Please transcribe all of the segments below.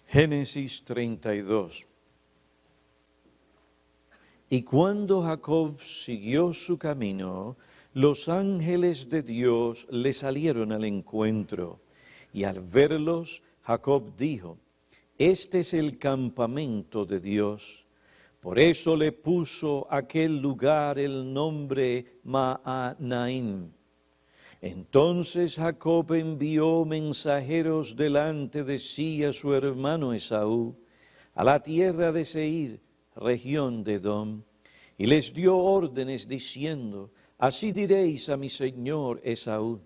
Génesis 32. Y cuando Jacob siguió su camino, los ángeles de Dios le salieron al encuentro. Y al verlos, Jacob dijo: este es el campamento de Dios. Por eso le puso aquel lugar el nombre Mahanaim. Entonces Jacob envió mensajeros delante de sí a su hermano Esaú, a la tierra de Seir, región de Edom, y les dio órdenes diciendo: así diréis a mi señor Esaú: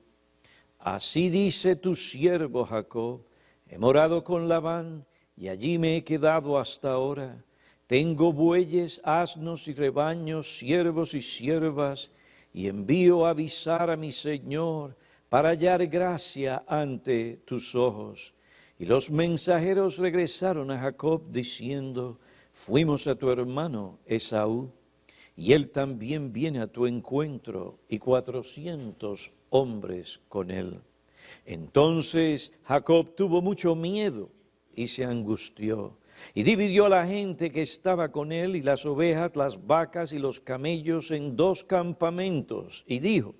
así dice tu siervo Jacob, he morado con Labán, y allí me he quedado hasta ahora. Tengo bueyes, asnos y rebaños, siervos y siervas, y envío a avisar a mi señor para hallar gracia ante tus ojos. Y los mensajeros regresaron a Jacob diciendo: fuimos a tu hermano Esaú, y él también viene a tu encuentro, y 400 hombres con él. Entonces Jacob tuvo mucho miedo y se angustió, y dividió a la gente que estaba con él y las ovejas, las vacas y los camellos en 2 campamentos, y dijo: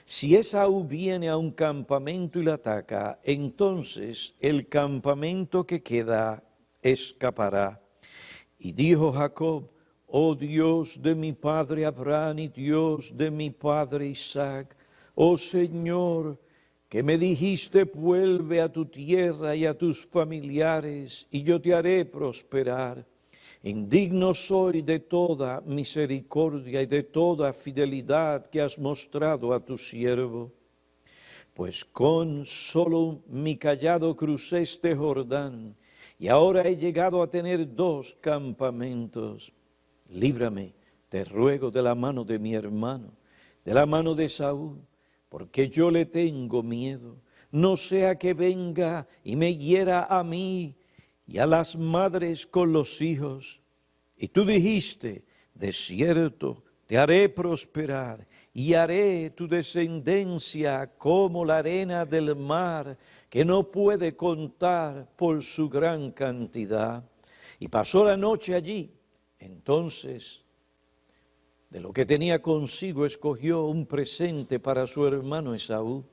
si Esaú viene a un campamento y lo ataca, entonces el campamento que queda escapará. Y dijo Jacob: oh Dios de mi padre Abraham y Dios de mi padre Isaac, oh Señor, que me dijiste: vuelve a tu tierra y a tus familiares, y yo te haré prosperar. Indigno soy de toda misericordia y de toda fidelidad que has mostrado a tu siervo. Pues con solo mi cayado crucé este Jordán, y ahora he llegado a tener 2 campamentos. Líbrame, te ruego, de la mano de mi hermano, de la mano de Saúl, porque yo le tengo miedo, no sea que venga y me hiera a mí y a las madres con los hijos. Y tú dijiste: de cierto te haré prosperar y haré tu descendencia como la arena del mar, que no puede contar por su gran cantidad. Y pasó la noche allí. Entonces, de lo que tenía consigo, escogió un presente para su hermano Esaú: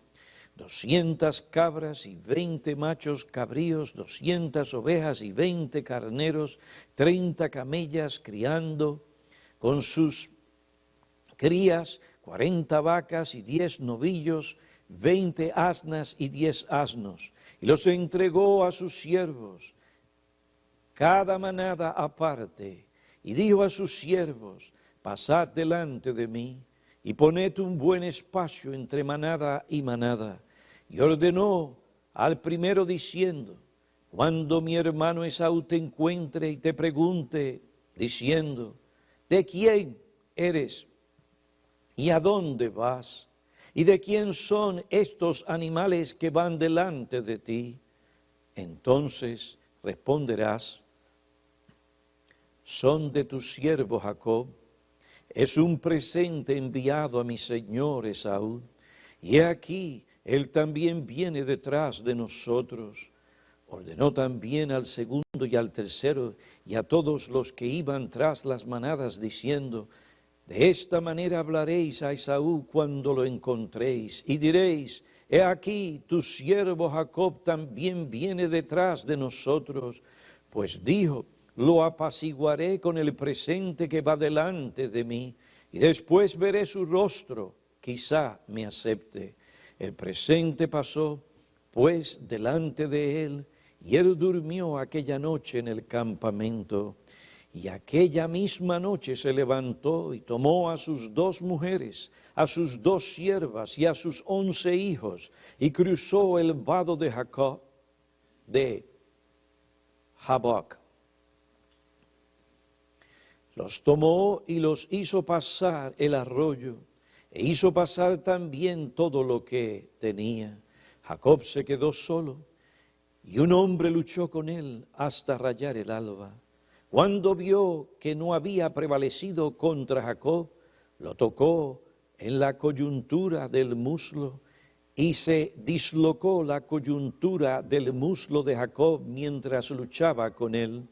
200 cabras y 20 machos cabríos, 200 ovejas y 20 carneros, 30 camellas criando con sus crías, 40 vacas y 10 novillos, 20 asnas y 10 asnos. Y los entregó a sus siervos, cada manada aparte, y dijo a sus siervos: pasad delante de mí, y poned un buen espacio entre manada y manada. Y ordenó al primero diciendo: cuando mi hermano Esaú te encuentre y te pregunte, diciendo: ¿de quién eres? ¿Y a dónde vas? ¿Y de quién son estos animales que van delante de ti? Entonces responderás: son de tu siervo Jacob. Es un presente enviado a mi señor Esaú. Y he aquí, él también viene detrás de nosotros. Ordenó también al segundo y al tercero y a todos los que iban tras las manadas, diciendo: de esta manera hablaréis a Esaú cuando lo encontréis, y diréis: he aquí, tu siervo Jacob también viene detrás de nosotros. Pues dijo: lo apaciguaré con el presente que va delante de mí, y después veré su rostro, quizá me acepte. El presente pasó, pues, delante de él, y él durmió aquella noche en el campamento. Y aquella misma noche se levantó y tomó a sus 2 mujeres, a sus 2 siervas y a sus 11 hijos, y cruzó el vado de Jacob, de Jaboc. Los tomó y los hizo pasar el arroyo, e hizo pasar también todo lo que tenía. Jacob se quedó solo, y un hombre luchó con él hasta rayar el alba. Cuando vio que no había prevalecido contra Jacob, lo tocó en la coyuntura del muslo, y se dislocó la coyuntura del muslo de Jacob mientras luchaba con él.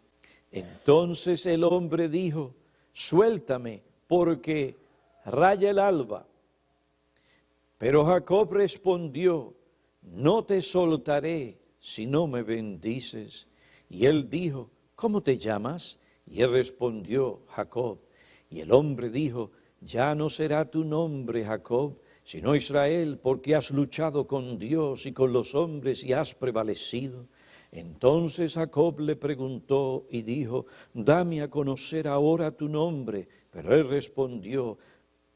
Entonces el hombre dijo, suéltame, porque raya el alba. Pero Jacob respondió, no te soltaré si no me bendices. Y él dijo, ¿cómo te llamas? Y él respondió, Jacob. Y el hombre dijo, ya no será tu nombre Jacob, sino Israel, porque has luchado con Dios y con los hombres y has prevalecido. Entonces Jacob le preguntó y dijo, dame a conocer ahora tu nombre. Pero él respondió,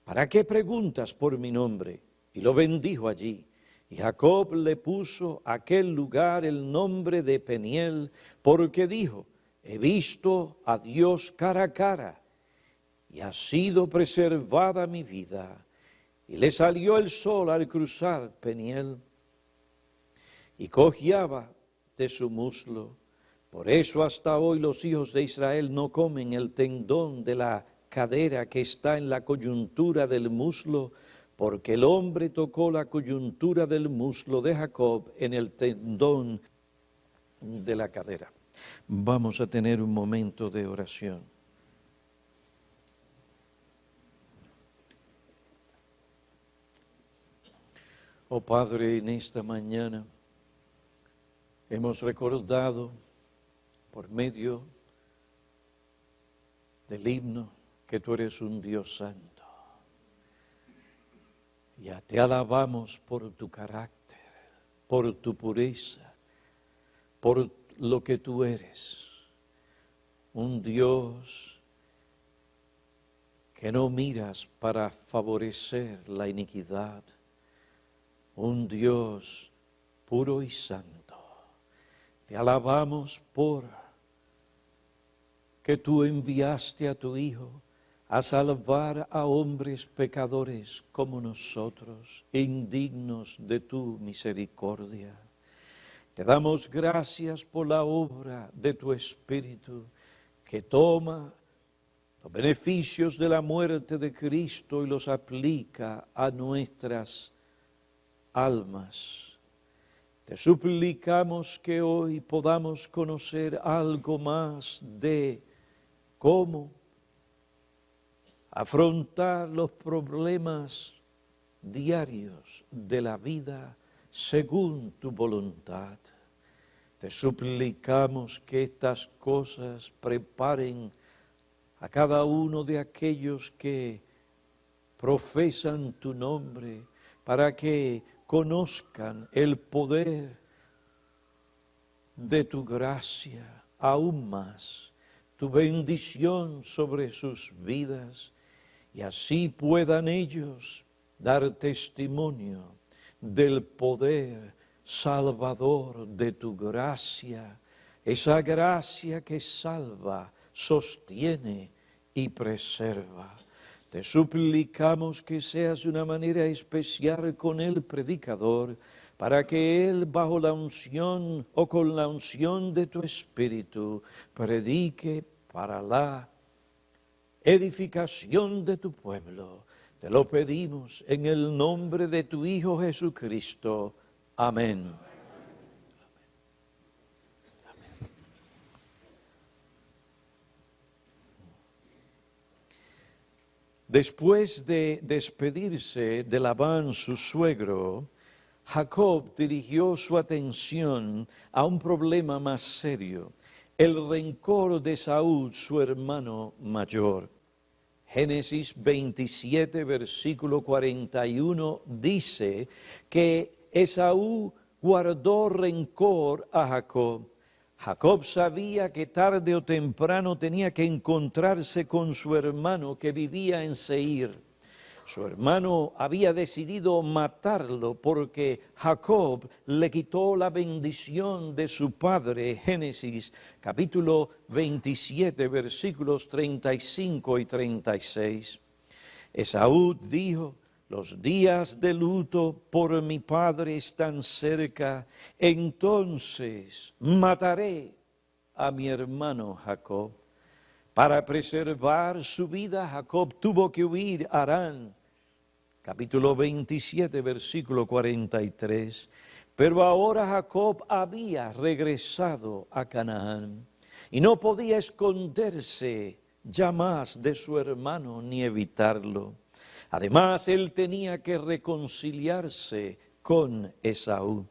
¿para qué preguntas por mi nombre? Y lo bendijo allí. Y Jacob le puso a aquel lugar el nombre de Peniel, porque dijo, he visto a Dios cara a cara, y ha sido preservada mi vida. Y le salió el sol al cruzar Peniel, y cojeaba de su muslo. Por eso hasta hoy los hijos de Israel no comen el tendón de la cadera que está en la coyuntura del muslo, porque el hombre tocó la coyuntura del muslo de Jacob en el tendón de la cadera. Vamos a tener un momento de oración. Oh Padre, en esta mañana hemos recordado por medio del himno que tú eres un Dios santo. Ya te alabamos por tu carácter, por tu pureza, por lo que tú eres. Un Dios que no miras para favorecer la iniquidad. Un Dios puro y santo. Te alabamos por que tú enviaste a tu Hijo a salvar a hombres pecadores como nosotros, indignos de tu misericordia. Te damos gracias por la obra de tu Espíritu, que toma los beneficios de la muerte de Cristo y los aplica a nuestras almas. Te suplicamos que hoy podamos conocer algo más de cómo afrontar los problemas diarios de la vida según tu voluntad. Te suplicamos que estas cosas preparen a cada uno de aquellos que profesan tu nombre para que conozcan el poder de tu gracia aún más, tu bendición sobre sus vidas, y así puedan ellos dar testimonio del poder salvador de tu gracia, esa gracia que salva, sostiene y preserva. Te suplicamos que seas de una manera especial con el predicador, para que él, bajo la unción o con la unción de tu Espíritu, predique para la edificación de tu pueblo. Te lo pedimos en el nombre de tu Hijo Jesucristo. Amén. Después de despedirse de Labán, su suegro, Jacob dirigió su atención a un problema más serio, el rencor de Esaú, su hermano mayor. Génesis 27, versículo 41, dice que Esaú guardó rencor a Jacob. Jacob sabía que tarde o temprano tenía que encontrarse con su hermano que vivía en Seir. Su hermano había decidido matarlo porque Jacob le quitó la bendición de su padre. Génesis capítulo 27, versículos 35 y 36. Esaú dijo, los días de luto por mi padre están cerca, entonces mataré a mi hermano Jacob. Para preservar su vida, Jacob tuvo que huir a Harán. capítulo 27, versículo 43. Pero ahora Jacob había regresado a Canaán y no podía esconderse ya más de su hermano ni evitarlo. Además, él tenía que reconciliarse con Esaú.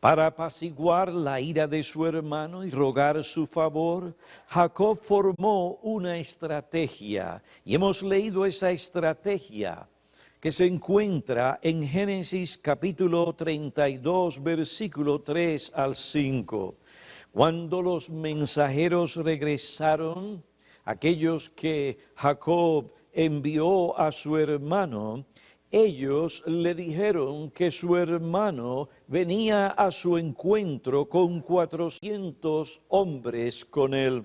Para apaciguar la ira de su hermano y rogar su favor, Jacob formó una estrategia, y hemos leído esa estrategia que se encuentra en Génesis capítulo 32, versículo 3 al 5. Cuando los mensajeros regresaron, aquellos que Jacob envió a su hermano, ellos le dijeron que su hermano venía a su encuentro con 400 hombres con él.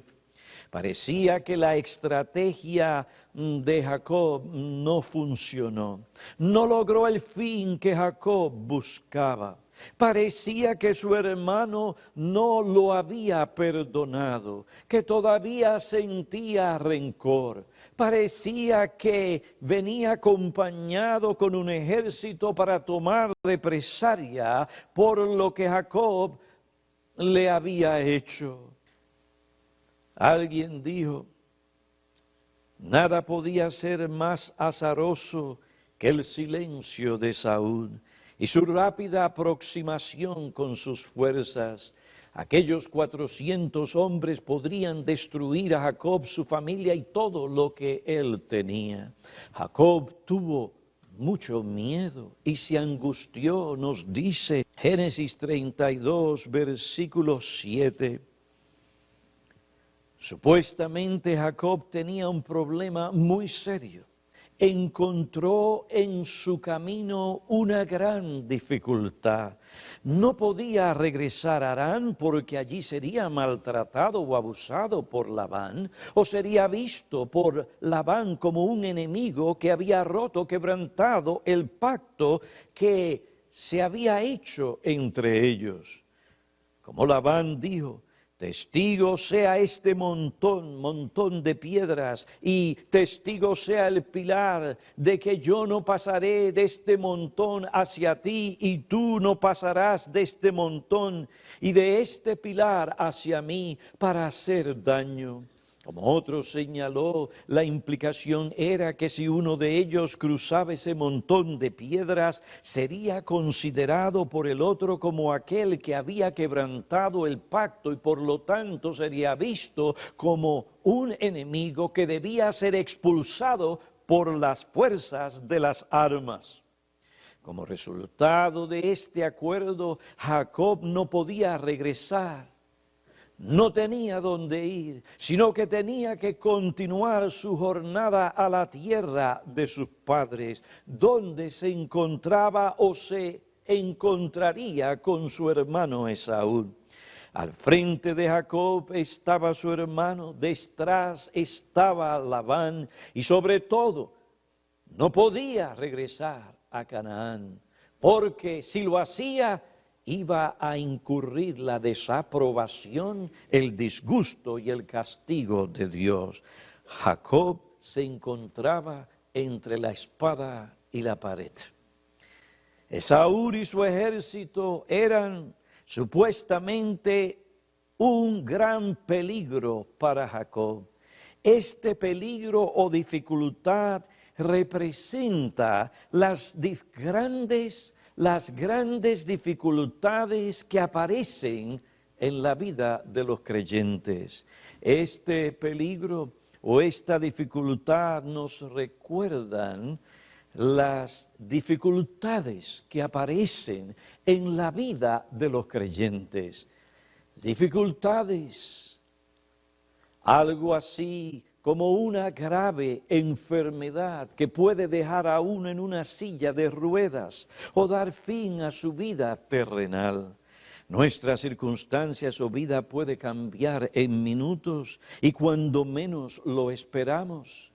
Parecía que la estrategia de Jacob no funcionó, no logró el fin que Jacob buscaba. Parecía que su hermano no lo había perdonado, que todavía sentía rencor. Parecía que venía acompañado con un ejército para tomar represalia por lo que Jacob le había hecho. Alguien dijo, nada podía ser más azaroso que el silencio de Saúl y su rápida aproximación con sus fuerzas. Aquellos 400 hombres podrían destruir a Jacob, su familia y todo lo que él tenía. Jacob tuvo mucho miedo y se angustió, nos dice Génesis 32, versículo 7. Supuestamente Jacob tenía un problema muy serio. Encontró en su camino una gran dificultad. No podía regresar a Harán porque allí sería maltratado o abusado por Labán, o sería visto por Labán como un enemigo que había roto, quebrantado el pacto que se había hecho entre ellos. Como Labán dijo, testigo sea este montón de piedras, y testigo sea el pilar de que yo no pasaré de este montón hacia ti, y tú no pasarás de este montón y de este pilar hacia mí para hacer daño. Como otro señaló, la implicación era que si uno de ellos cruzaba ese montón de piedras, sería considerado por el otro como aquel que había quebrantado el pacto y por lo tanto sería visto como un enemigo que debía ser expulsado por las fuerzas de las armas. Como resultado de este acuerdo, Jacob no podía regresar. No tenía dónde ir, sino que tenía que continuar su jornada a la tierra de sus padres, donde se encontraba o se encontraría con su hermano Esaú. Al frente de Jacob estaba su hermano, detrás estaba Labán y sobre todo no podía regresar a Canaán, porque si lo hacía iba a incurrir la desaprobación, el disgusto y el castigo de Dios. Jacob se encontraba entre la espada y la pared. Esaú y su ejército eran supuestamente un gran peligro para Jacob. Este peligro o dificultad representa las grandes dificultades que aparecen en la vida de los creyentes. Este peligro o esta dificultad nos recuerdan las dificultades que aparecen en la vida de los creyentes. Dificultades, algo así como una grave enfermedad que puede dejar a uno en una silla de ruedas o dar fin a su vida terrenal. Nuestras circunstancias o vida puede cambiar en minutos y cuando menos lo esperamos.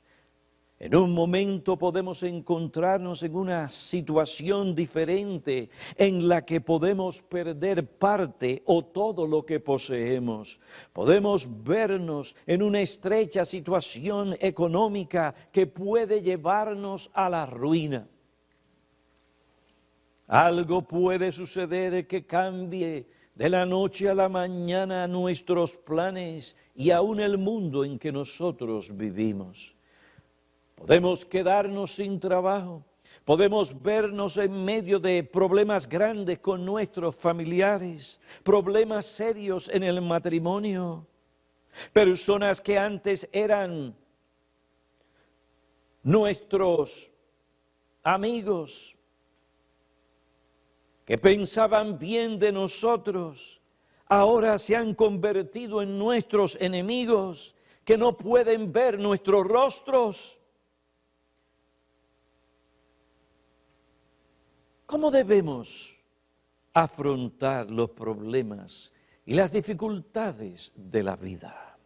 En un momento podemos encontrarnos en una situación diferente en la que podemos perder parte o todo lo que poseemos. Podemos vernos en una estrecha situación económica que puede llevarnos a la ruina. Algo puede suceder que cambie de la noche a la mañana nuestros planes y aún el mundo en que nosotros vivimos. Podemos quedarnos sin trabajo, podemos vernos en medio de problemas grandes con nuestros familiares, problemas serios en el matrimonio, personas que antes eran nuestros amigos, que pensaban bien de nosotros, ahora se han convertido en nuestros enemigos, que no pueden ver nuestros rostros. ¿Cómo debemos afrontar los problemas y las dificultades de la vida?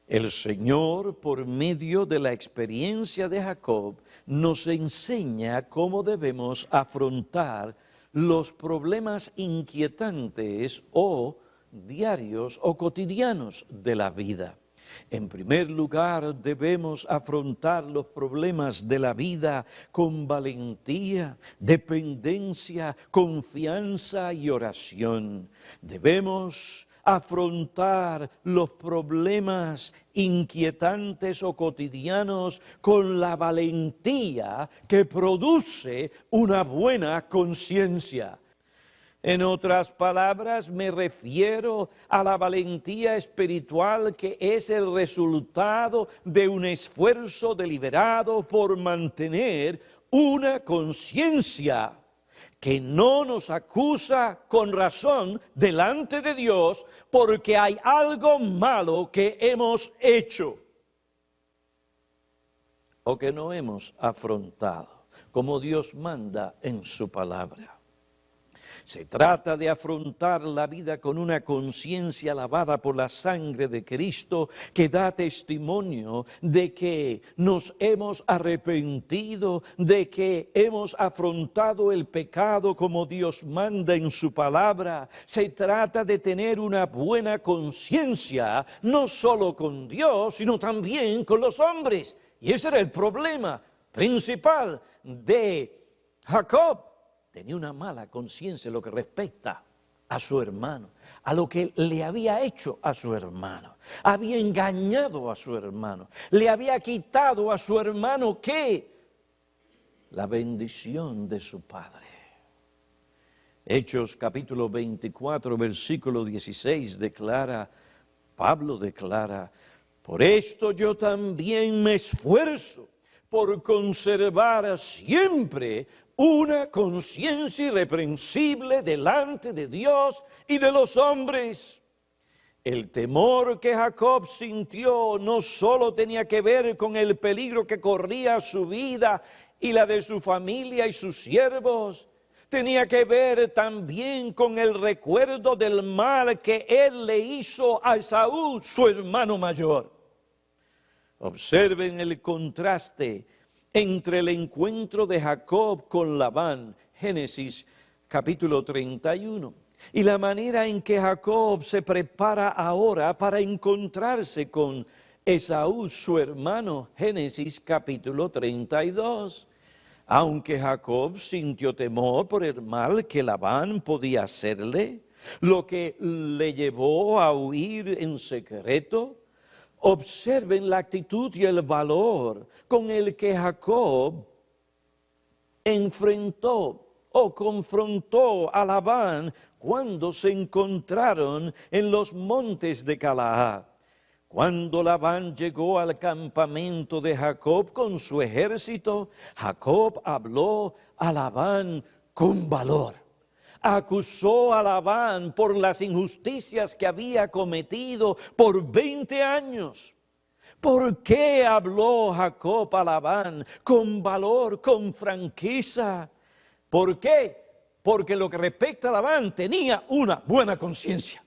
El Señor, por medio de la experiencia de Jacob, nos enseña cómo debemos afrontar los problemas inquietantes o diarios o cotidianos de la vida. En primer lugar, debemos afrontar los problemas de la vida con valentía, dependencia, confianza y oración. Debemos afrontar los problemas inquietantes o cotidianos con la valentía que produce una buena conciencia. En otras palabras, me refiero a la valentía espiritual que es el resultado de un esfuerzo deliberado por mantener una conciencia que no nos acusa con razón delante de Dios porque hay algo malo que hemos hecho o que no hemos afrontado, como Dios manda en su palabra. Se trata de afrontar la vida con una conciencia lavada por la sangre de Cristo que da testimonio de que nos hemos arrepentido, de que hemos afrontado el pecado como Dios manda en su palabra. Se trata de tener una buena conciencia, no solo con Dios, sino también con los hombres. Y ese era el problema principal de Jacob. Tenía una mala conciencia en lo que respecta a su hermano, a lo que le había hecho a su hermano. Había engañado a su hermano, le había quitado a su hermano ¿qué? La bendición de su padre. Hechos capítulo 24, versículo 16 Pablo declara, por esto yo también me esfuerzo por conservar siempre una conciencia irreprensible delante de Dios y de los hombres. El temor que Jacob sintió no solo tenía que ver con el peligro que corría su vida y la de su familia y sus siervos, tenía que ver también con el recuerdo del mal que él le hizo a Esaú, su hermano mayor. Observen el contraste entre el encuentro de Jacob con Labán, Génesis capítulo 31, y la manera en que Jacob se prepara ahora para encontrarse con Esaú, su hermano, Génesis capítulo 32. Aunque Jacob sintió temor por el mal que Labán podía hacerle, lo que le llevó a huir en secreto, observen la actitud y el valor con el que Jacob enfrentó o confrontó a Labán cuando se encontraron en los montes de Galaad. Cuando Labán llegó al campamento de Jacob con su ejército, Jacob habló a Labán con valor. Acusó a Labán por las injusticias que había cometido por 20 años. ¿Por qué habló Jacob a Labán con valor, con franqueza? ¿Por qué? Porque lo que respecta a Labán tenía una buena conciencia.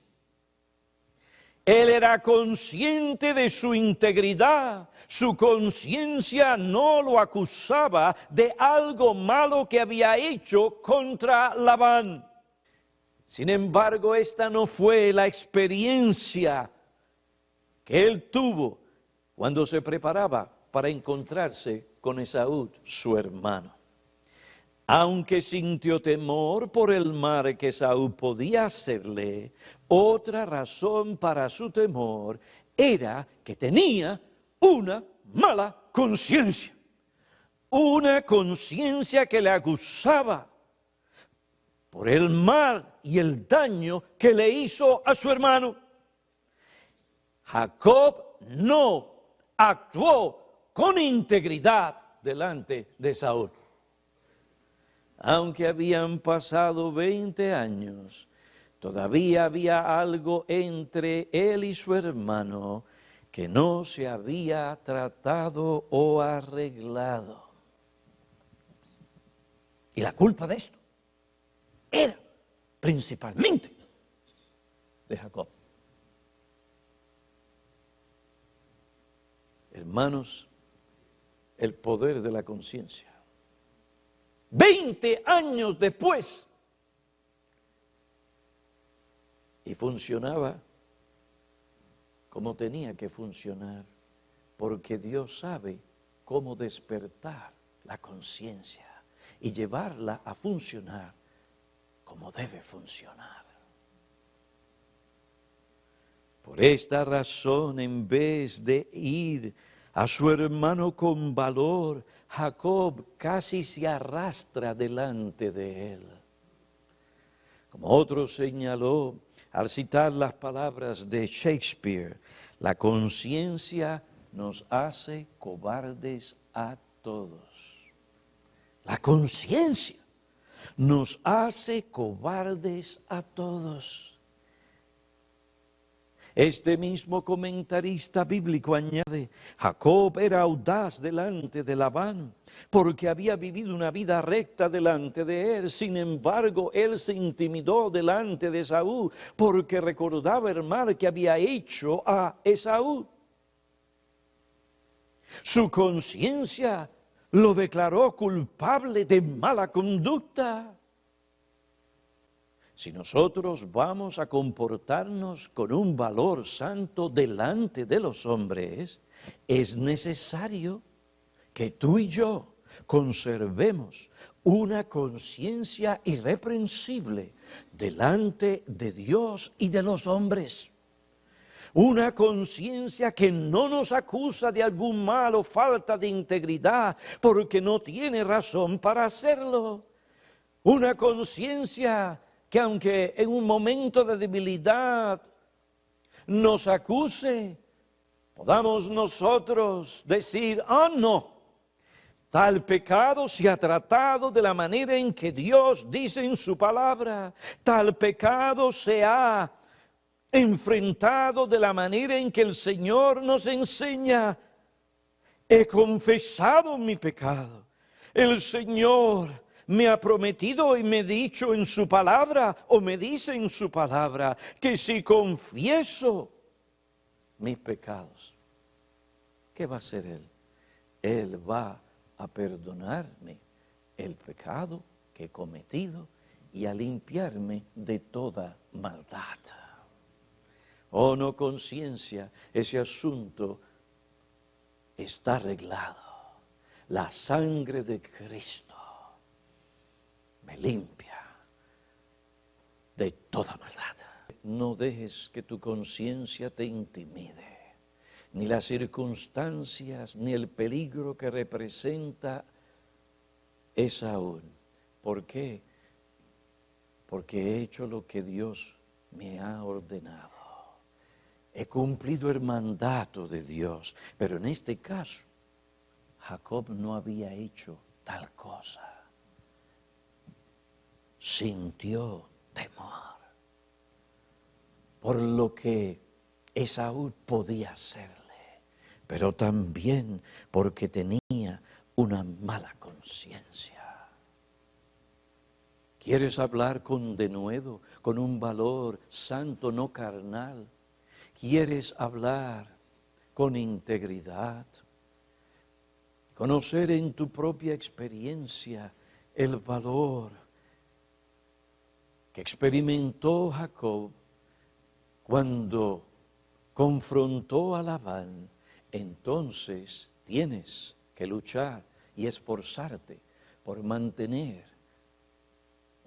Él era consciente de su integridad, su conciencia no lo acusaba de algo malo que había hecho contra Labán. Sin embargo, esta no fue la experiencia que él tuvo cuando se preparaba para encontrarse con Esaú, su hermano. Aunque sintió temor por el mal que Esaú podía hacerle, otra razón para su temor era que tenía una mala conciencia. Una conciencia que le acusaba por el mal y el daño que le hizo a su hermano. Jacob no actuó con integridad delante de Saúl. Aunque habían pasado 20 años, todavía había algo entre él y su hermano que no se había tratado o arreglado. Y la culpa de esto era principalmente de Jacob. Hermanos, el poder de la conciencia. 20 años después, y funcionaba como tenía que funcionar, porque Dios sabe cómo despertar la conciencia y llevarla a funcionar como debe funcionar. Por esta razón, en vez de ir a su hermano con valor, Jacob casi se arrastra delante de él. Como otro señaló al citar las palabras de Shakespeare, la conciencia nos hace cobardes a todos. La conciencia nos hace cobardes a todos. Este mismo comentarista bíblico añade, Jacob era audaz delante de Labán, porque había vivido una vida recta delante de él. Sin embargo, él se intimidó delante de Esaú, porque recordaba el mal que había hecho a Esaú. Su conciencia lo declaró culpable de mala conducta. Si nosotros vamos a comportarnos con un valor santo delante de los hombres, es necesario que tú y yo conservemos una conciencia irreprensible delante de Dios y de los hombres. Una conciencia que no nos acusa de algún mal o falta de integridad, porque no tiene razón para hacerlo. Una conciencia que aunque en un momento de debilidad nos acuse, podamos nosotros decir, no, tal pecado se ha tratado de la manera en que Dios dice en su palabra, tal pecado se ha enfrentado de la manera en que el Señor nos enseña. He confesado mi pecado. El Señor me ha prometido y me ha dicho en su palabra, o me dice en su palabra, que si confieso mis pecados, ¿qué va a hacer Él? Él va a perdonarme el pecado que he cometido y a limpiarme de toda maldad. Oh, no, conciencia, ese asunto está arreglado. La sangre de Cristo me limpia de toda maldad. No dejes que tu conciencia te intimide, ni las circunstancias, ni el peligro que representa Esaú. ¿Por qué? Porque he hecho lo que Dios me ha ordenado. He cumplido el mandato de Dios, pero en este caso, Jacob no había hecho tal cosa. Sintió temor por lo que Esaú podía hacerle, pero también porque tenía una mala conciencia. ¿Quieres hablar con denuedo, con un valor santo, no carnal? ¿Quieres hablar con integridad? Conocer en tu propia experiencia el valor que experimentó Jacob cuando confrontó a Labán. Entonces tienes que luchar y esforzarte por mantener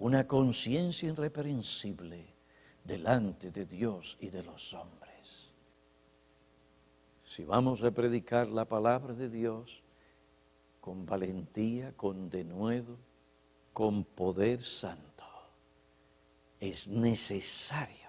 una conciencia irreprensible delante de Dios y de los hombres. Si vamos a predicar la palabra de Dios con valentía, con denuedo, con poder santo, es necesario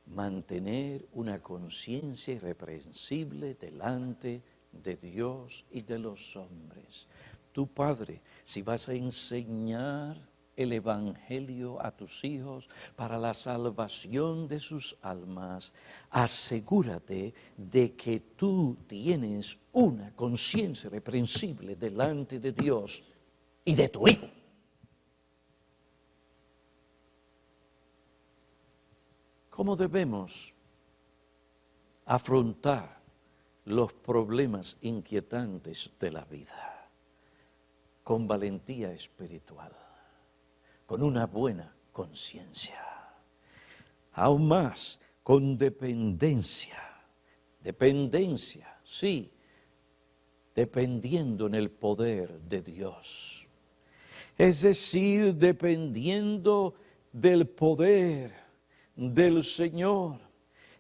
mantener una conciencia irreprensible delante de Dios y de los hombres. Tu padre, si vas a enseñar el Evangelio a tus hijos para la salvación de sus almas, asegúrate de que tú tienes una conciencia irreprensible delante de Dios y de tu hijo. ¿Cómo debemos afrontar los problemas inquietantes de la vida? Con valentía espiritual, con una buena conciencia, aún más con dependencia, sí, dependiendo en el poder de Dios, es decir, dependiendo del poder del Señor.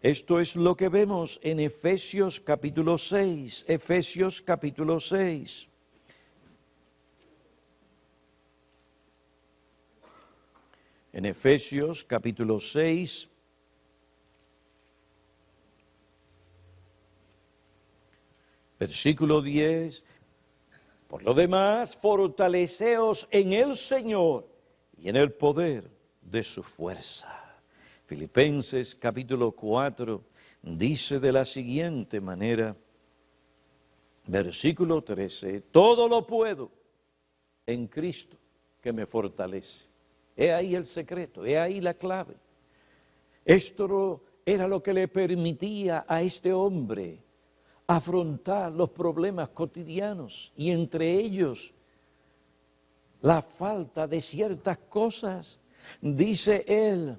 Esto es lo que vemos en Efesios capítulo 6, Efesios capítulo 6. En Efesios capítulo 6, versículo 10, por lo demás, fortaleceos en el Señor y en el poder de su fuerza. Filipenses capítulo 4 dice de la siguiente manera, versículo 13, todo lo puedo en Cristo que me fortalece. He ahí el secreto, he ahí la clave. Esto era lo que le permitía a este hombre afrontar los problemas cotidianos y entre ellos la falta de ciertas cosas. Dice él,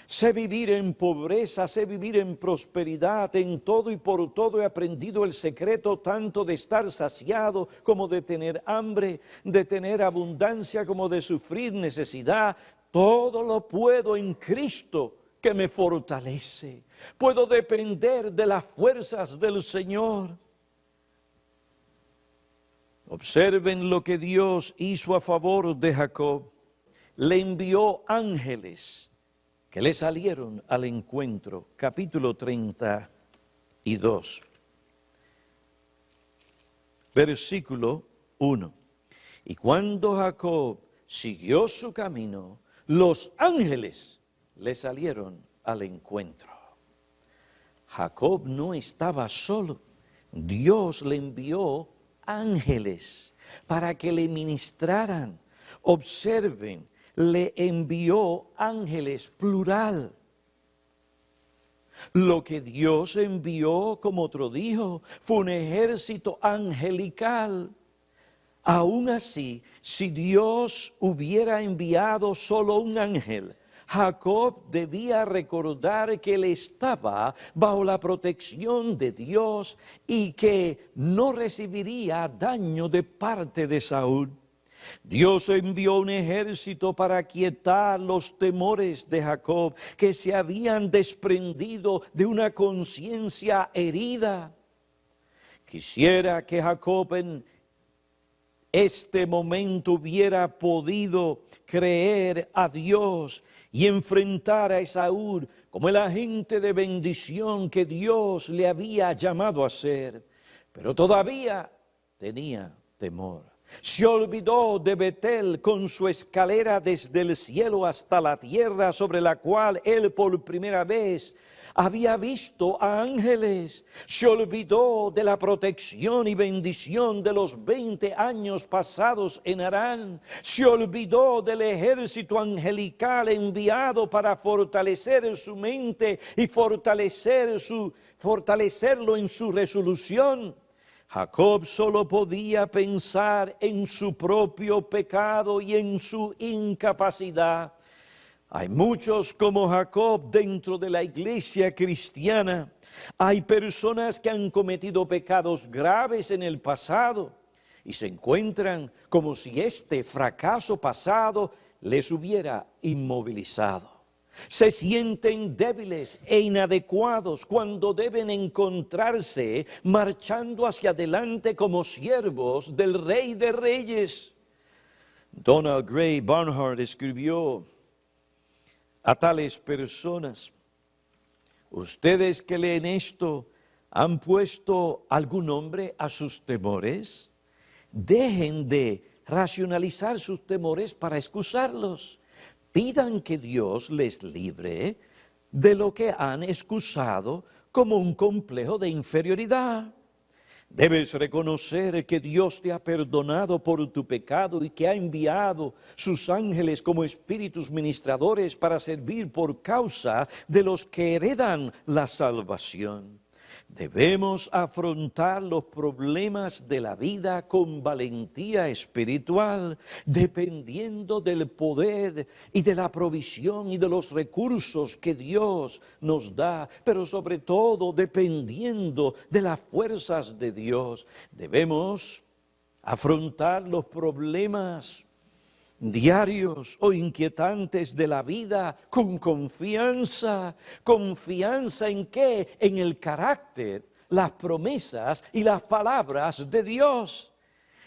sé vivir en pobreza, sé vivir en prosperidad, en todo y por todo he aprendido el secreto tanto de estar saciado como de tener hambre, de tener abundancia como de sufrir necesidad. Todo lo puedo en Cristo que me fortalece. Puedo depender de las fuerzas del Señor. Observen lo que Dios hizo a favor de Jacob. Le envió ángeles que le salieron al encuentro. Capítulo 32, versículo 1. Y cuando Jacob siguió su camino, los ángeles le salieron al encuentro. Jacob no estaba solo. Dios le envió ángeles para que le ministraran. Observen, le envió ángeles, plural. Lo que Dios envió, como otro dijo, fue un ejército angelical. Aún así, si Dios hubiera enviado solo un ángel, Jacob debía recordar que él estaba bajo la protección de Dios y que no recibiría daño de parte de Saúl. Dios envió un ejército para aquietar los temores de Jacob, que se habían desprendido de una conciencia herida. Quisiera que Jacob en este momento hubiera podido creer a Dios y enfrentar a Esaú como el agente de bendición que Dios le había llamado a ser, pero todavía tenía temor. Se olvidó de Betel con su escalera desde el cielo hasta la tierra, sobre la cual él por primera vez había visto a ángeles. Se olvidó de la protección y bendición de los 20 años pasados en Harán. Se olvidó del ejército angelical enviado para fortalecer su mente y fortalecerlo en su resolución. Jacob solo podía pensar en su propio pecado y en su incapacidad. Hay muchos como Jacob dentro de la iglesia cristiana. Hay personas que han cometido pecados graves en el pasado y se encuentran como si este fracaso pasado les hubiera inmovilizado. Se sienten débiles e inadecuados cuando deben encontrarse marchando hacia adelante como siervos del Rey de Reyes. Donald Gray Barnhart escribió a tales personas: ustedes que leen esto, ¿han puesto algún nombre a sus temores? Dejen de racionalizar sus temores para excusarlos. Pidan que Dios les libre de lo que han excusado como un complejo de inferioridad. Debes reconocer que Dios te ha perdonado por tu pecado y que ha enviado sus ángeles como espíritus ministradores para servir por causa de los que heredan la salvación. Debemos afrontar los problemas de la vida con valentía espiritual, dependiendo del poder y de la provisión y de los recursos que Dios nos da, pero sobre todo dependiendo de las fuerzas de Dios. Debemos afrontar los problemas diarios o inquietantes de la vida con confianza. ¿Confianza en qué? En el carácter, las promesas y las palabras de Dios.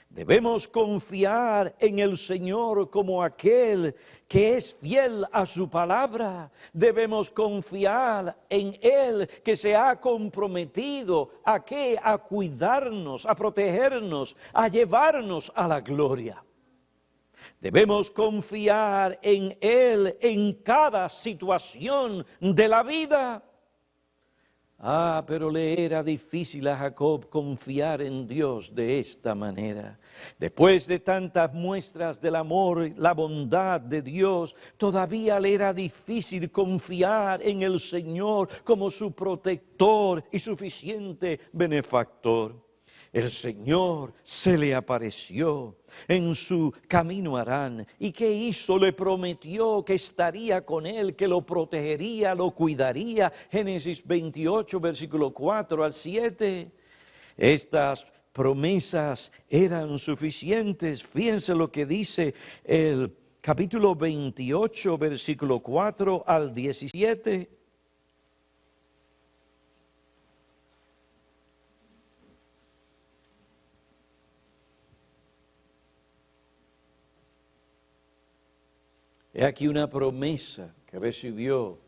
Debemos confiar en el Señor como aquel que es fiel a su palabra. Debemos confiar en Él que se ha comprometido ¿a qué? A cuidarnos, a protegernos, a llevarnos a la gloria. Debemos confiar en Él en cada situación de la vida. Pero le era difícil a Jacob confiar en Dios de esta manera. Después de tantas muestras del amor, la bondad de Dios, todavía le era difícil confiar en el Señor como su protector y suficiente benefactor. El Señor se le apareció en su camino a Harán. ¿Y qué hizo? Le prometió que estaría con él, que lo protegería, lo cuidaría. Génesis 28, versículo 4 al 7. Estas promesas eran suficientes. Fíjense lo que dice el capítulo 28, versículo 4 al 17. He aquí una promesa que recibió.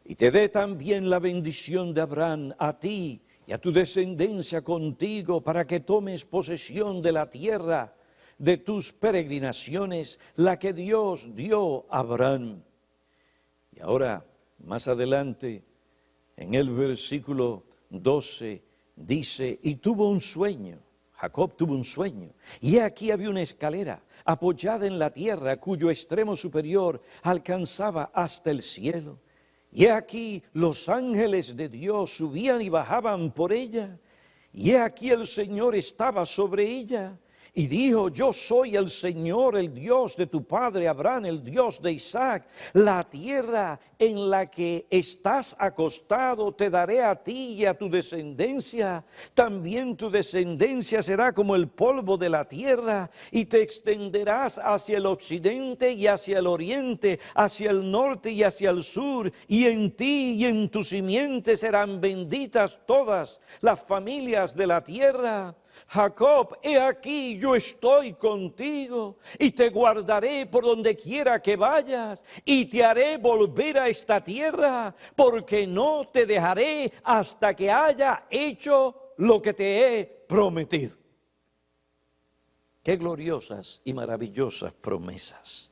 Y te dé también la bendición de Abraham a ti y a tu descendencia contigo, para que tomes posesión de la tierra de tus peregrinaciones, la que Dios dio a Abraham. Y ahora, más adelante, en el versículo 12, dice: y tuvo un sueño. Jacob tuvo un sueño, y aquí había una escalera apoyada en la tierra, cuyo extremo superior alcanzaba hasta el cielo. Y aquí los ángeles de Dios subían y bajaban por ella, y aquí el Señor estaba sobre ella. Y dijo: yo soy el Señor, el Dios de tu padre Abraham, el Dios de Isaac. La tierra en la que estás acostado te daré a ti y a tu descendencia. También tu descendencia será como el polvo de la tierra, y te extenderás hacia el occidente y hacia el oriente, hacia el norte y hacia el sur. Y en ti y en tu simiente serán benditas todas las familias de la tierra. Jacob, he aquí yo estoy contigo y te guardaré por donde quiera que vayas y te haré volver a esta tierra, porque no te dejaré hasta que haya hecho lo que te he prometido. Qué gloriosas y maravillosas promesas.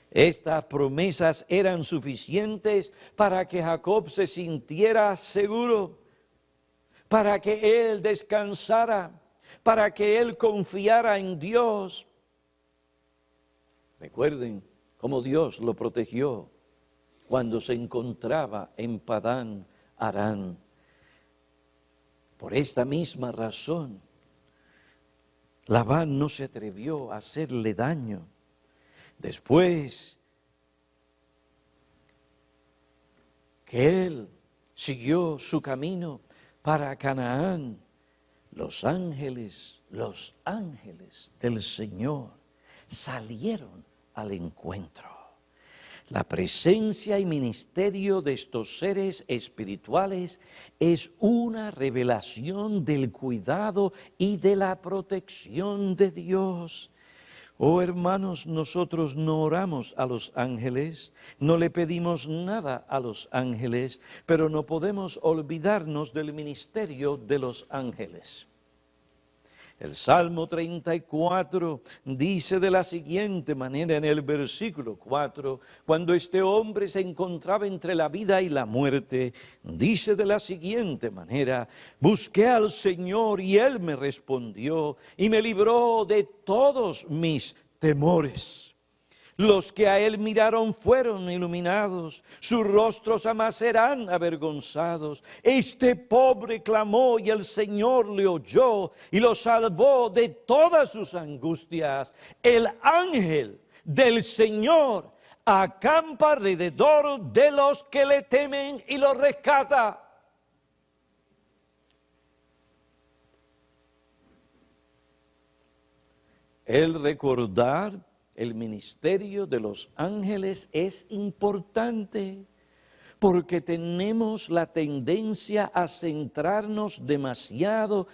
Estas promesas eran suficientes para que Jacob se sintiera seguro, para que él descansara, para que él confiara en Dios. Recuerden cómo Dios lo protegió cuando se encontraba en Padán Aram. Por esta misma razón, Labán no se atrevió a hacerle daño. Después que él siguió su camino para Canaán, los ángeles del Señor salieron al encuentro. La presencia y ministerio de estos seres espirituales es una revelación del cuidado y de la protección de Dios. Oh hermanos, nosotros no oramos a los ángeles, no le pedimos nada a los ángeles, pero no podemos olvidarnos del ministerio de los ángeles. El Salmo 34 dice de la siguiente manera en el versículo 4, cuando este hombre se encontraba entre la vida y la muerte, dice de la siguiente manera: busqué al Señor y Él me respondió y me libró de todos mis temores. Los que a Él miraron fueron iluminados, sus rostros jamás serán avergonzados. Este pobre clamó y el Señor le oyó y lo salvó de todas sus angustias. El ángel del Señor acampa alrededor de los que le temen y los rescata. El recordar el ministerio de los ángeles es importante porque tenemos la tendencia a centrarnos demasiado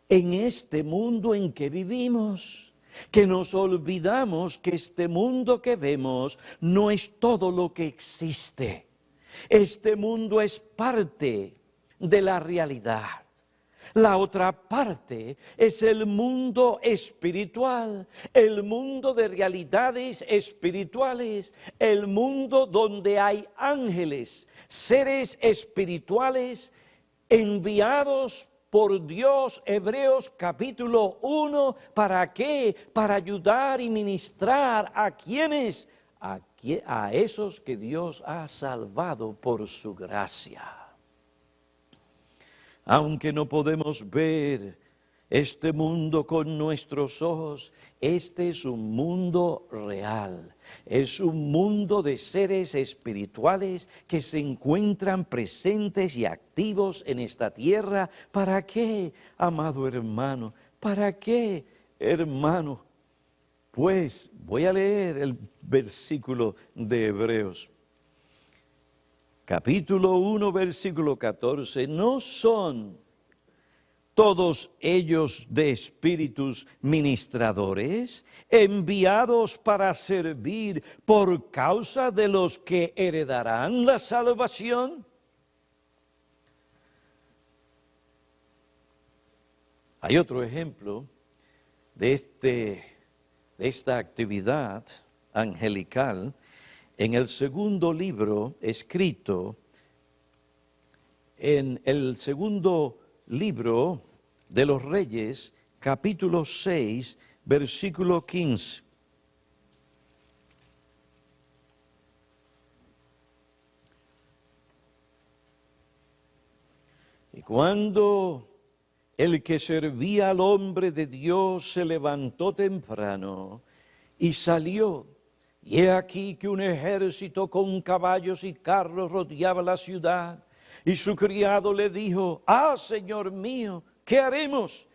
en este mundo en que vivimos, que nos olvidamos que este mundo que vemos no es todo lo que existe. Este mundo es parte de la realidad. La otra parte es el mundo espiritual, el mundo de realidades espirituales, el mundo donde hay ángeles, seres espirituales enviados por Dios. Hebreos capítulo 1, ¿para qué? Para ayudar y ministrar a quienes, a esos que Dios ha salvado por su gracia. Aunque no podemos ver este mundo con nuestros ojos, este es un mundo real. Es un mundo de seres espirituales que se encuentran presentes y activos en esta tierra. ¿Para qué, amado hermano? ¿Para qué, hermano? Pues voy a leer el versículo de Hebreos. Capítulo 1, versículo 14, ¿no son todos ellos de espíritus ministradores, enviados para servir por causa de los que heredarán la salvación? Hay otro ejemplo de esta actividad angelical en el segundo libro escrito, en el segundo libro de los Reyes, capítulo 6, versículo 15. Y cuando el que servía al hombre de Dios se levantó temprano y salió, y he aquí que un ejército con caballos y carros rodeaba la ciudad, y su criado le dijo: Señor mío, ¿qué haremos?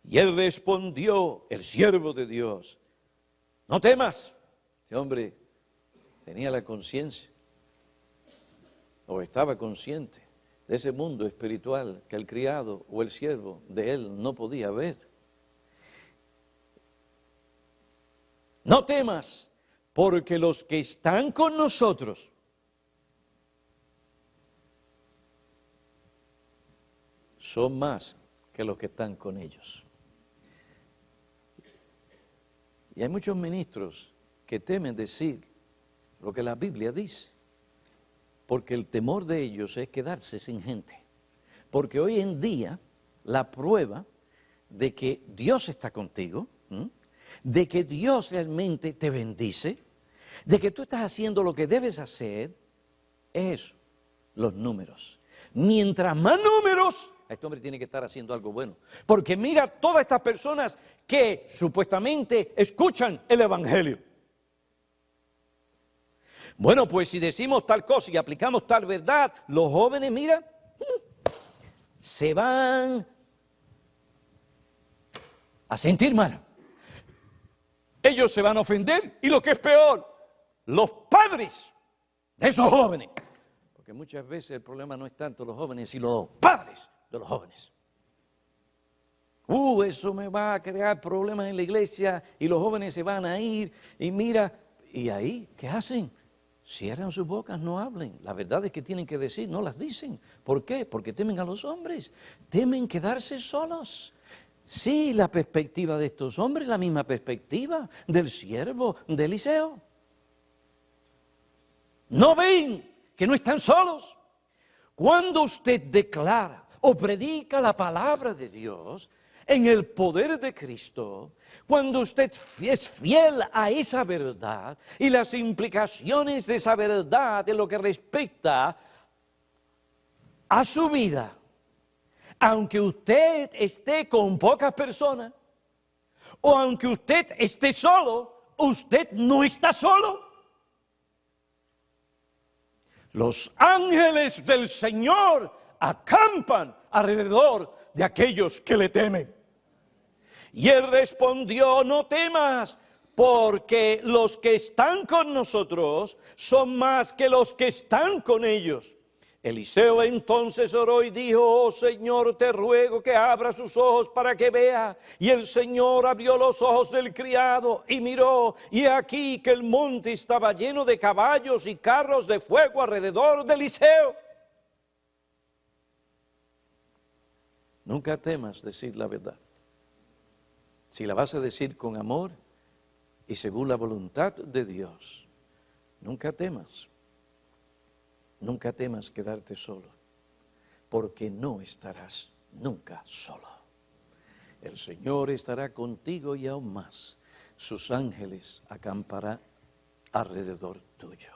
Y él respondió, el siervo de Dios: no temas. Ese hombre tenía la conciencia, o estaba consciente de ese mundo espiritual que el criado o el siervo de él no podía ver. No temas, porque los que están con nosotros son más que los que están con ellos. Y hay muchos ministros que temen decir lo que la Biblia dice, porque el temor de ellos es quedarse sin gente. Porque hoy en día la prueba de que Dios está contigo, de que Dios realmente te bendice, de que tú estás haciendo lo que debes hacer, es eso, los números. Mientras más números, este hombre tiene que estar haciendo algo bueno. Porque mira todas estas personas que supuestamente escuchan el Evangelio. Bueno, pues si decimos tal cosa y aplicamos tal verdad, los jóvenes, mira, se van a sentir mal. ellos se van a ofender. Y lo que es peor, los padres de esos jóvenes. Porque muchas veces el problema no es tanto los jóvenes, sino los padres de los jóvenes. Eso me va a crear problemas en la iglesia y los jóvenes se van a ir y mira, y ahí, ¿qué hacen? Cierran sus bocas, no hablen. La verdad es que tienen que decir, no las dicen. ¿Por qué? Porque temen a los hombres, temen quedarse solos. Sí, la perspectiva de estos hombres es la misma perspectiva del siervo de Eliseo. ¿No ven que no están solos? Cuando usted declara o predica la palabra de Dios en el poder de Cristo, cuando usted es fiel a esa verdad y las implicaciones de esa verdad en lo que respecta a su vida, aunque usted esté con pocas personas o aunque usted esté solo, usted no está solo. Los ángeles del Señor acampan alrededor de aquellos que le temen. Y él respondió, no temas, porque los que están con nosotros son más que los que están con ellos. Eliseo entonces oró y dijo, oh Señor, te ruego que abra sus ojos para que vea. Y el Señor abrió los ojos del criado y miró, y aquí que el monte estaba lleno de caballos y carros de fuego alrededor de Eliseo. Nunca temas decir la verdad. Si la vas a decir con amor y según la voluntad de Dios, nunca temas. Nunca temas quedarte solo, porque no estarás nunca solo. El Señor estará contigo y aún más, sus ángeles acamparán alrededor tuyo.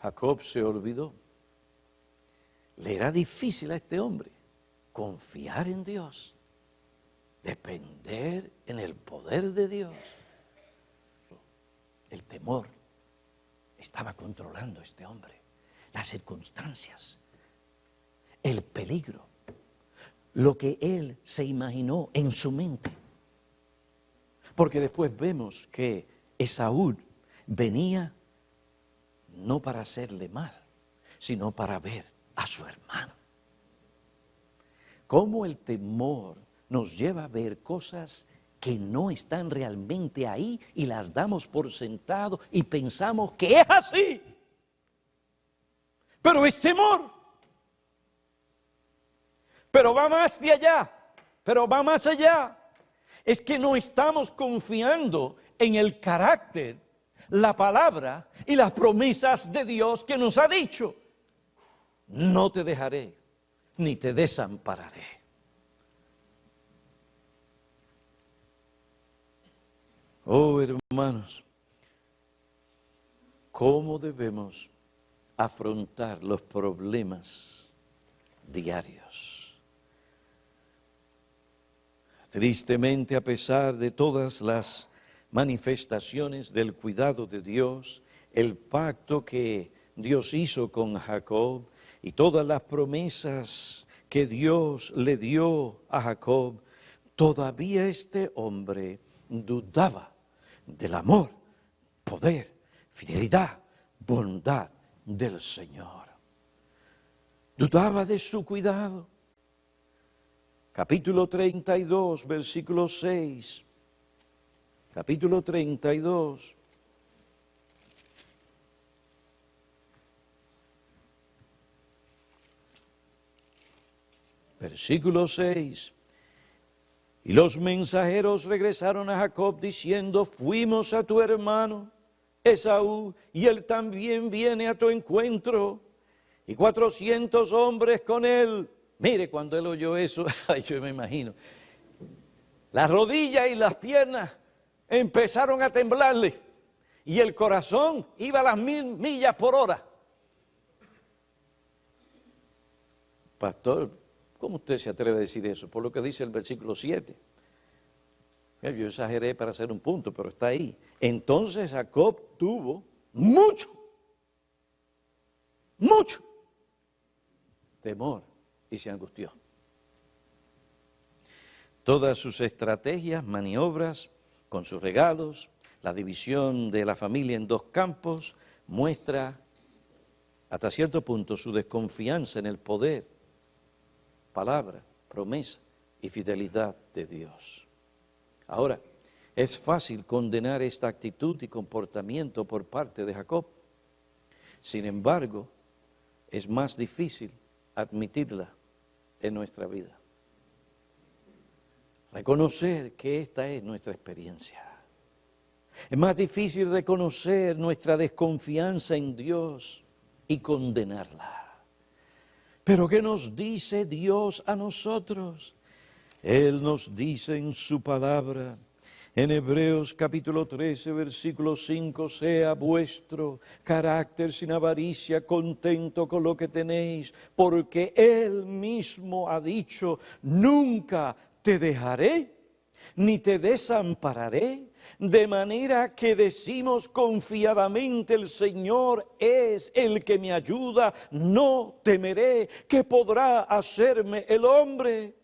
Jacob se olvidó. Le era difícil a este hombre confiar en Dios, depender en el poder de Dios. El temor estaba controlando a este hombre, las circunstancias, el peligro, lo que él se imaginó en su mente. Porque después vemos que Esaú venía no para hacerle mal, sino para ver a su hermano. Cómo el temor nos lleva a ver cosas que no están realmente ahí y las damos por sentado y pensamos que es así. Pero es temor. Pero va más de allá, pero va más allá. Es que no estamos confiando en el carácter, la palabra y las promesas de Dios que nos ha dicho. No te dejaré, ni te desampararé. Oh, hermanos, ¿cómo debemos afrontar los problemas diarios? Tristemente, a pesar de todas las manifestaciones del cuidado de Dios, el pacto que Dios hizo con Jacob y todas las promesas que Dios le dio a Jacob, todavía este hombre dudaba del amor, poder, fidelidad, bondad del Señor. Dudaba de su cuidado. Capítulo 32, versículo 6. Capítulo 32. Versículo 6. Y los mensajeros regresaron a Jacob diciendo, fuimos a tu hermano Esaú, y él también viene a tu encuentro, y 400 hombres con él. Mire, cuando él oyó eso, yo me imagino, las rodillas y las piernas empezaron a temblarle, y el corazón iba a las 1000 millas por hora. Pastor, ¿cómo usted se atreve a decir eso? Por lo que dice el versículo 7. Yo exageré para hacer un punto, pero está ahí. Entonces Jacob tuvo mucho temor y se angustió. Todas sus estrategias, maniobras, con sus regalos, la división de la familia en dos campos, muestra hasta cierto punto su desconfianza en el poder, palabra, promesa y fidelidad de Dios. Ahora, es fácil condenar esta actitud y comportamiento por parte de Jacob. Sin embargo, es más difícil admitirla en nuestra vida. Reconocer que esta es nuestra experiencia. Es más difícil reconocer nuestra desconfianza en Dios y condenarla. Pero ¿qué nos dice Dios a nosotros? Él nos dice en su palabra, en Hebreos capítulo 13, versículo 5, sea vuestro carácter sin avaricia, contento con lo que tenéis, porque Él mismo ha dicho, nunca te dejaré, ni te desampararé, de manera que decimos confiadamente, el Señor es el que me ayuda, no temeré, ¿qué podrá hacerme el hombre?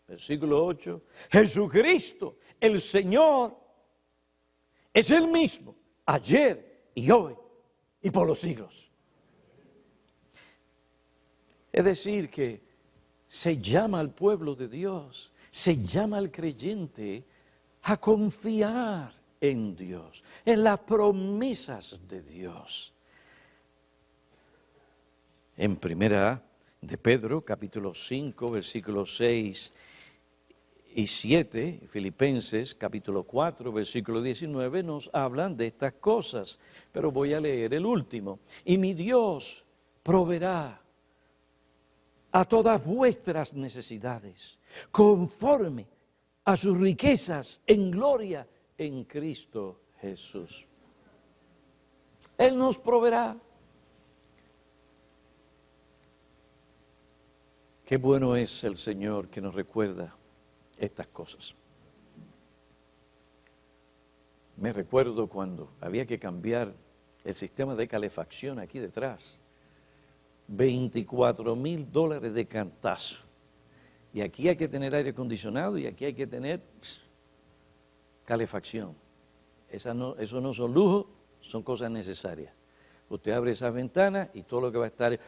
Versículo 8, Jesucristo, el Señor, es el mismo, ayer y hoy y por los siglos. Es decir, que se llama al pueblo de Dios, se llama al creyente a confiar en Dios, en las promesas de Dios. En primera de Pedro, capítulo 5, versículos 6 y 7, Filipenses, capítulo 4, versículo 19, nos hablan de estas cosas. Pero voy a leer el último. Y mi Dios proveerá a todas vuestras necesidades, conforme a sus riquezas en gloria en Cristo Jesús. Él nos proveerá. Qué bueno es el Señor que nos recuerda estas cosas. Me recuerdo cuando había que cambiar el sistema de calefacción aquí detrás. $24,000 de cantazo. Y aquí hay que tener aire acondicionado y aquí hay que tener calefacción. Eso no son lujos, son cosas necesarias. Usted abre esas ventanas y todo lo que va a estar es...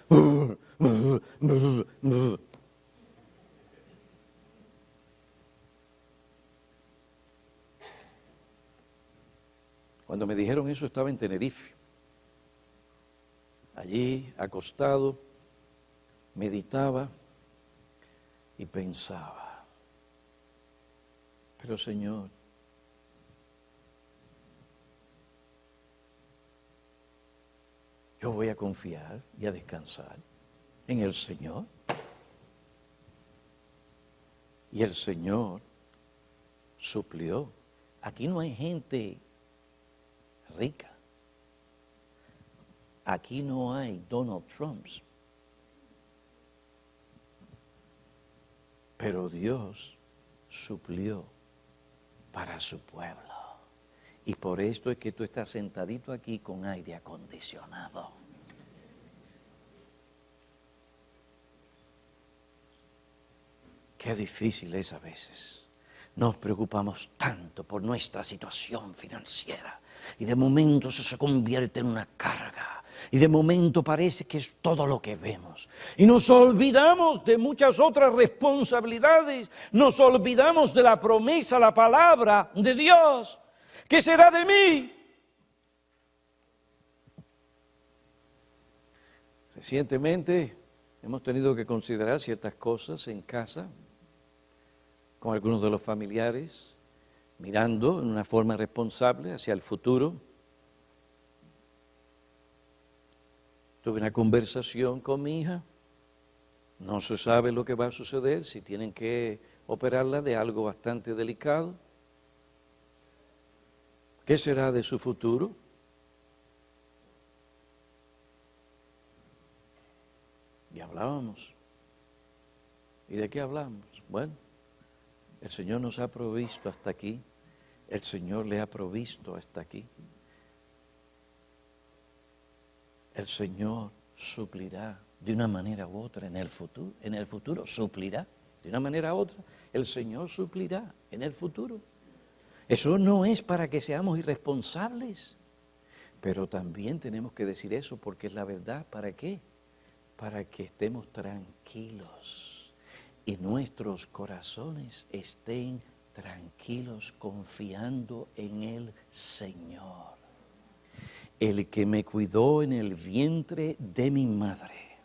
Cuando me dijeron eso estaba en Tenerife. Allí, acostado, meditaba y pensaba, pero Señor, yo voy a confiar y a descansar en el Señor. Y el Señor suplió. Aquí no hay gente rica. Aquí no hay Donald Trumps. Pero Dios suplió para su pueblo. Y por esto es que tú estás sentadito aquí con aire acondicionado. Qué difícil es a veces. Nos preocupamos tanto por nuestra situación financiera. Y de momento eso se convierte en una carga. Y de momento parece que es todo lo que vemos. Y nos olvidamos de muchas otras responsabilidades. Nos olvidamos de la promesa, la palabra de Dios. ¿Qué será de mí? Recientemente hemos tenido que considerar ciertas cosas en casa con algunos de los familiares, mirando en una forma responsable hacia el futuro. Tuve una conversación con mi hija. No se sabe lo que va a suceder, si tienen que operarla de algo bastante delicado. ¿Qué será de su futuro? Y hablábamos. ¿Y de qué hablamos? Bueno, el Señor nos ha provisto hasta aquí. El Señor le ha provisto hasta aquí. El Señor suplirá de una manera u otra en el futuro suplirá. De una manera u otra, el Señor suplirá en el futuro. Eso no es para que seamos irresponsables, pero también tenemos que decir eso porque es la verdad. ¿Para qué? Para que estemos tranquilos y nuestros corazones estén tranquilos confiando en el Señor. El que me cuidó en el vientre de mi madre,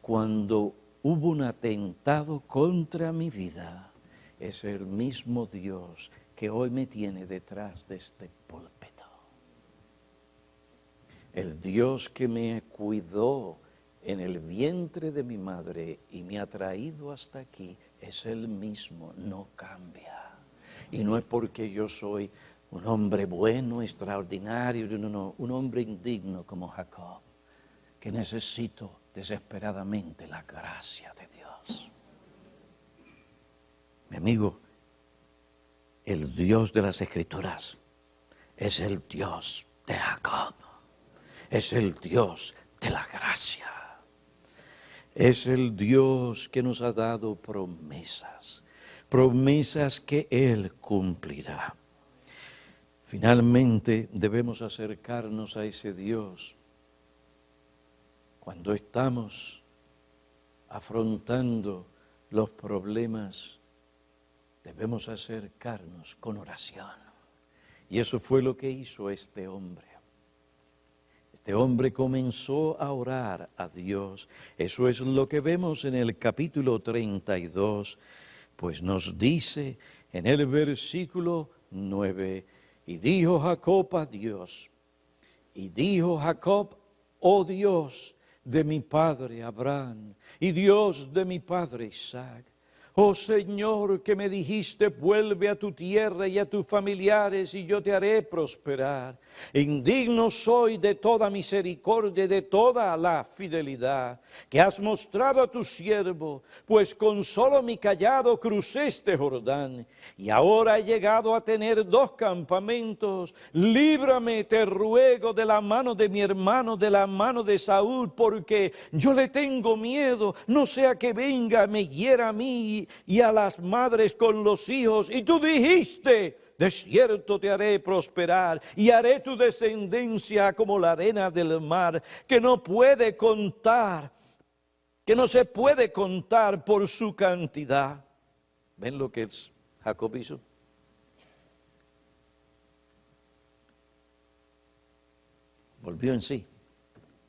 cuando hubo un atentado contra mi vida, es el mismo Dios que hoy me tiene detrás de este púlpito. El Dios que me cuidó en el vientre de mi madre y me ha traído hasta aquí es el mismo, no cambia. Y no es porque yo soy un hombre bueno, extraordinario, no, un hombre indigno como Jacob, que necesito desesperadamente la gracia de Dios. Mi amigo, el Dios de las Escrituras es el Dios de Jacob, es el Dios de la gracia, es el Dios que nos ha dado promesas, promesas que Él cumplirá. Finalmente debemos acercarnos a ese Dios cuando estamos afrontando los problemas. Debemos acercarnos con oración. Y eso fue lo que hizo este hombre. Este hombre comenzó a orar a Dios. Eso es lo que vemos en el capítulo 32, pues nos dice en el versículo 9, y dijo Jacob a Dios, y dijo Jacob, oh Dios de mi padre Abraham, y Dios de mi padre Isaac, oh Señor, que me dijiste, vuelve a tu tierra y a tus familiares, y yo te haré prosperar. Indigno soy de toda misericordia y de toda la fidelidad que has mostrado a tu siervo, pues con solo mi cayado crucé este Jordán, y ahora he llegado a tener 2 campamentos. Líbrame, te ruego, de la mano de mi hermano, de la mano de Saúl, porque yo le tengo miedo, no sea que venga, me hiera a mí y a las madres con los hijos. Y tú dijiste, de cierto te haré prosperar y haré tu descendencia como la arena del mar, que no puede contar, que no se puede contar por su cantidad. ¿Ven lo que Jacob hizo? Volvió en sí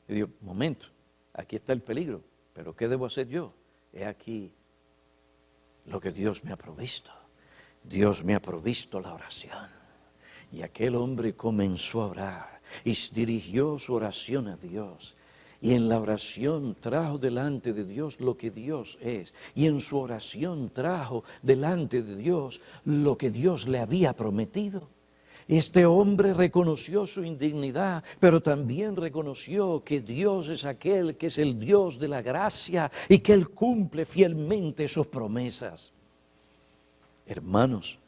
y dijo, momento, aquí está el peligro, pero ¿qué debo hacer yo? He aquí lo que Dios me ha provisto. Dios me ha provisto la oración. Y aquel hombre comenzó a orar y dirigió su oración a Dios. Y en la oración trajo delante de Dios lo que Dios es. Y en su oración trajo delante de Dios lo que Dios le había prometido. Este hombre reconoció su indignidad, pero también reconoció que Dios es aquel que es el Dios de la gracia y que Él cumple fielmente sus promesas. Hermanos,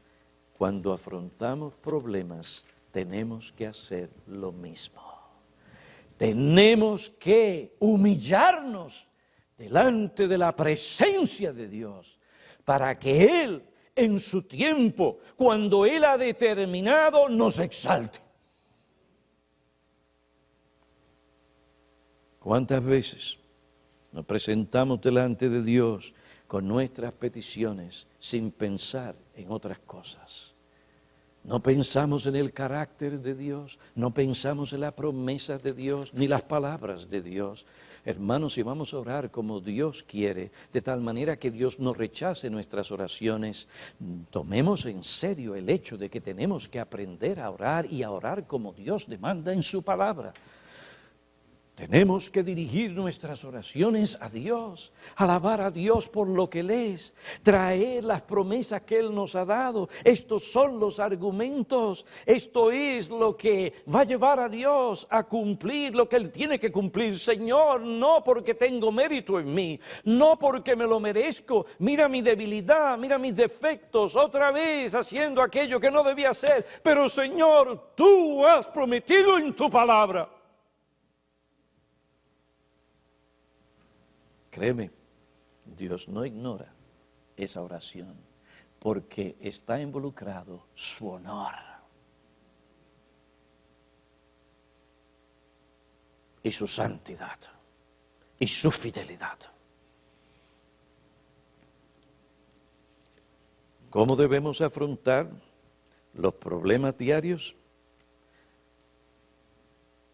cuando afrontamos problemas, tenemos que hacer lo mismo. Tenemos que humillarnos delante de la presencia de Dios para que Él, en su tiempo, cuando Él ha determinado, nos exalte. ¿Cuántas veces nos presentamos delante de Dios con nuestras peticiones sin pensar en otras cosas? No pensamos en el carácter de Dios, no pensamos en las promesas de Dios, ni las palabras de Dios. Hermanos, si vamos a orar como Dios quiere, de tal manera que Dios no rechace nuestras oraciones, tomemos en serio el hecho de que tenemos que aprender a orar y a orar como Dios demanda en su palabra. Tenemos que dirigir nuestras oraciones a Dios, alabar a Dios por lo que Él es, traer las promesas que Él nos ha dado. Estos son los argumentos, esto es lo que va a llevar a Dios a cumplir lo que Él tiene que cumplir. Señor, no porque tengo mérito en mí, no porque me lo merezco. Mira mi debilidad, mira mis defectos, otra vez haciendo aquello que no debía hacer. Pero Señor, tú has prometido en tu palabra. Créeme, Dios no ignora esa oración, porque está involucrado su honor y su santidad y su fidelidad. ¿Cómo debemos afrontar los problemas diarios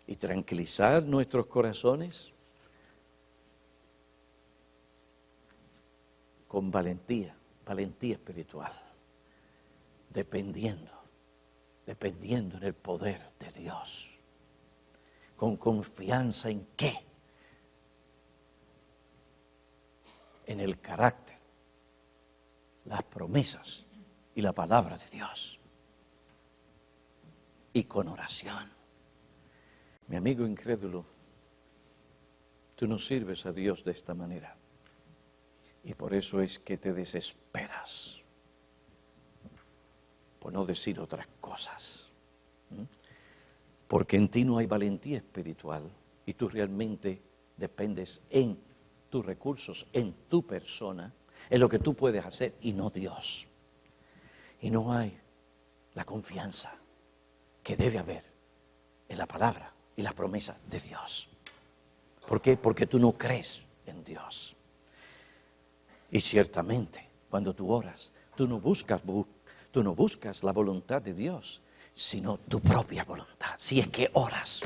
y tranquilizar nuestros corazones? Con valentía espiritual, dependiendo en el poder de Dios, con confianza en qué, en el carácter, las promesas y la palabra de Dios, y con oración. Mi amigo incrédulo, tú no sirves a Dios de esta manera. Y por eso es que te desesperas, por no decir otras cosas. Porque en ti no hay valentía espiritual y tú realmente dependes en tus recursos, en tu persona, en lo que tú puedes hacer y no Dios. Y no hay la confianza que debe haber en la palabra y las promesas de Dios. ¿Por qué? Porque tú no crees en Dios. Y ciertamente, cuando tú oras, tú no buscas la voluntad de Dios, sino tu propia voluntad, si es que oras.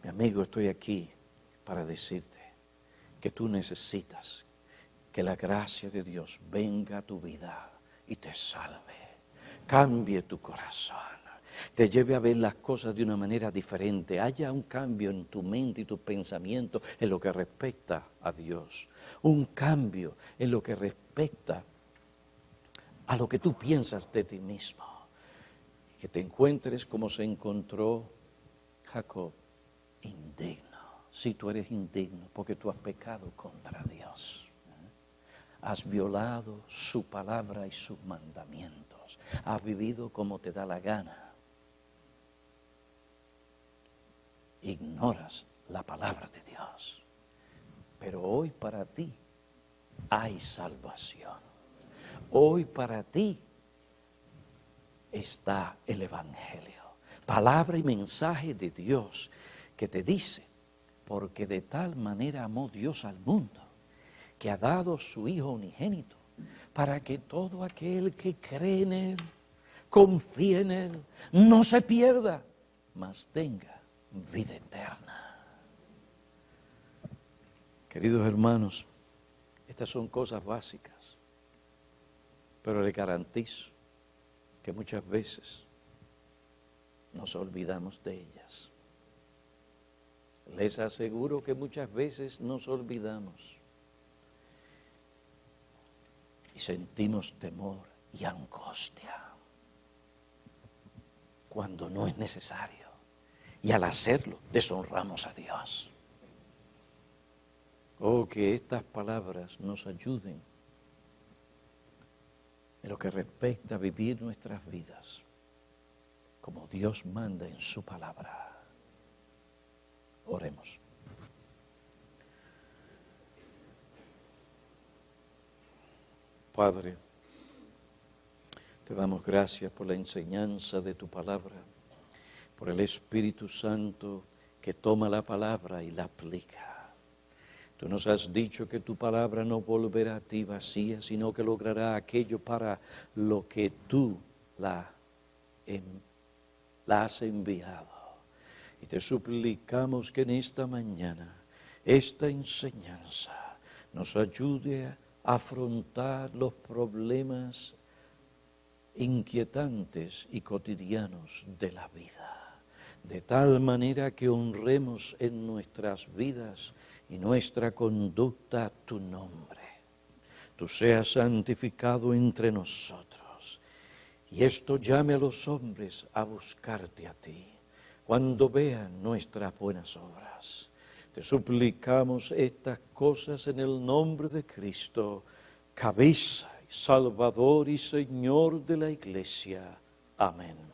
Mi amigo, estoy aquí para decirte que tú necesitas que la gracia de Dios venga a tu vida y te salve, cambie tu corazón, te lleve a ver las cosas de una manera diferente, haya un cambio en tu mente y tu pensamiento en lo que respecta a Dios. Un cambio en lo que respecta a lo que tú piensas de ti mismo. Que te encuentres como se encontró Jacob, indigno. Si tú eres indigno porque tú has pecado contra Dios. Has violado su palabra y sus mandamientos. Has vivido como te da la gana. Ignoras la palabra de Dios. Pero hoy para ti hay salvación. Hoy para ti está el Evangelio. Palabra y mensaje de Dios que te dice, porque de tal manera amó Dios al mundo, que ha dado su Hijo unigénito, para que todo aquel que cree en Él, confíe en Él, no se pierda, mas tenga vida eterna. Queridos hermanos, estas son cosas básicas, pero les garantizo que muchas veces nos olvidamos de ellas. Les aseguro que muchas veces nos olvidamos y sentimos temor y angustia cuando no es necesario, y al hacerlo deshonramos a Dios. Oh, que estas palabras nos ayuden en lo que respecta a vivir nuestras vidas como Dios manda en su palabra. Oremos. Padre, te damos gracias por la enseñanza de tu palabra, por el Espíritu Santo que toma la palabra y la aplica. Tú nos has dicho que tu palabra no volverá a ti vacía, sino que logrará aquello para lo que tú la has enviado. Y te suplicamos que en esta mañana, esta enseñanza nos ayude a afrontar los problemas inquietantes y cotidianos de la vida, de tal manera que honremos en nuestras vidas y nuestra conducta tu nombre. Tú seas santificado entre nosotros. Y esto llame a los hombres a buscarte a ti, cuando vean nuestras buenas obras. Te suplicamos estas cosas en el nombre de Cristo, cabeza, Salvador y Señor de la Iglesia. Amén.